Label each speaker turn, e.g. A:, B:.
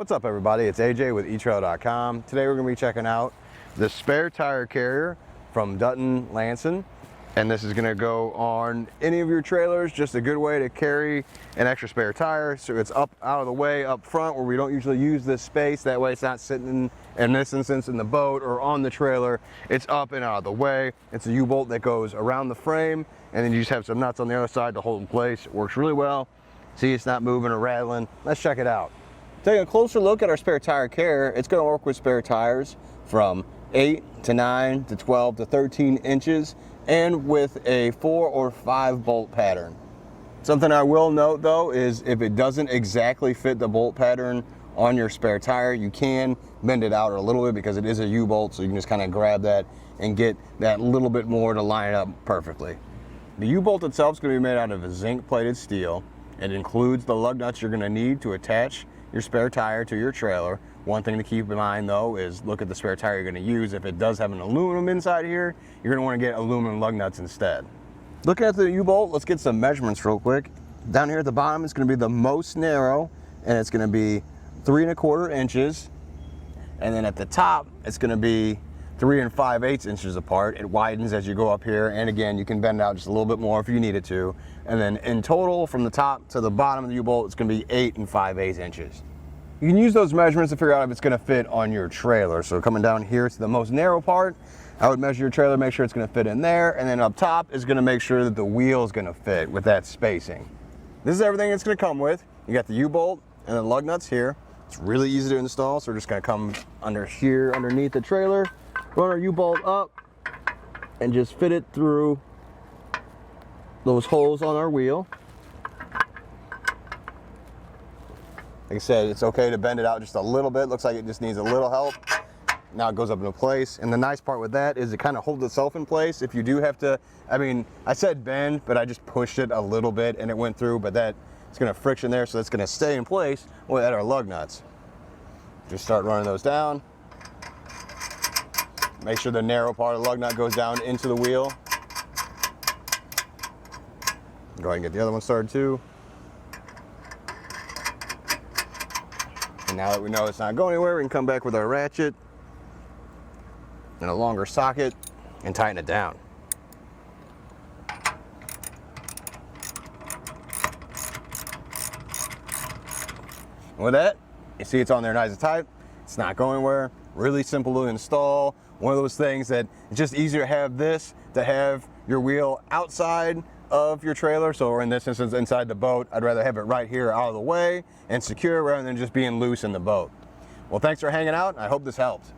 A: What's up everybody, it's AJ with etrailer.com. Today we're going to be checking out the spare tire carrier from Dutton-Lainson, and this is going to go on any of your trailers. Just a good way to carry an extra spare tire, so it's up out of the way up front where we don't usually use this space. That way it's not sitting in this instance in the boat or on the trailer. It's up and out of the way. It's a U-bolt that goes around the frame, and then you just have some nuts on the other side to hold in place. It works really well. See, it's not moving or rattling. Let's check it out. Taking a closer look at our spare tire carrier, it's going to work with spare tires from 8 to 9 to 12 to 13 inches and with a 4 or 5 bolt pattern. Something I will note though is if it doesn't exactly fit the bolt pattern on your spare tire, you can bend it out a little bit because it is a U-bolt, so you can just kind of grab that and get that little bit more to line it up perfectly. The U-bolt itself is going to be made out of a zinc plated steel. It includes the lug nuts you're going to need to attach your spare tire to your trailer. One thing to keep in mind though is look at the spare tire you're going to use. If it does have an aluminum inside here, you're going to want to get aluminum lug nuts instead. Looking at the U-bolt, let's get some measurements real quick. Down here at the bottom it's going to be the most narrow, and it's going to be 3 1/4 inches, and then at the top it's going to be 3 5/8 inches apart. It widens as you go up here, and again you can bend out just a little bit more if you need it to. And then in total from the top to the bottom of the U-bolt it's going to be 8 5/8 inches. You can use those measurements to figure out if it's going to fit on your trailer. So coming down here to the most narrow part, I would measure your trailer, make sure it's going to fit in there, and then up top is going to make sure that the wheel is going to fit with that spacing. This is everything it's going to come with. You got the U-bolt and the lug nuts here. It's really easy to install, so we're just going to come under here underneath the trailer, run our U-bolt up, and just fit it through those holes on our wheel. Like I said, it's okay to bend it out just a little bit. Looks like it just needs a little help. Now it goes up into place. And the nice part with that is it kind of holds itself in place. If you do have to, I said bend, but I just pushed it a little bit and it went through, but that it's going to friction there, so it's going to stay in place without our lug nuts. Just start running those down. Make sure the narrow part of the lug nut goes down into the wheel. Go ahead and get the other one started too. And now that we know it's not going anywhere, we can come back with our ratchet and a longer socket and tighten it down. And with that, you see it's on there nice and tight. It's not going anywhere. Really simple to install. One of those things that it's just easier to have this, to have your wheel outside of your trailer. So in this instance, inside the boat, I'd rather have it right here out of the way and secure rather than just being loose in the boat. Well, thanks for hanging out. I hope this helped.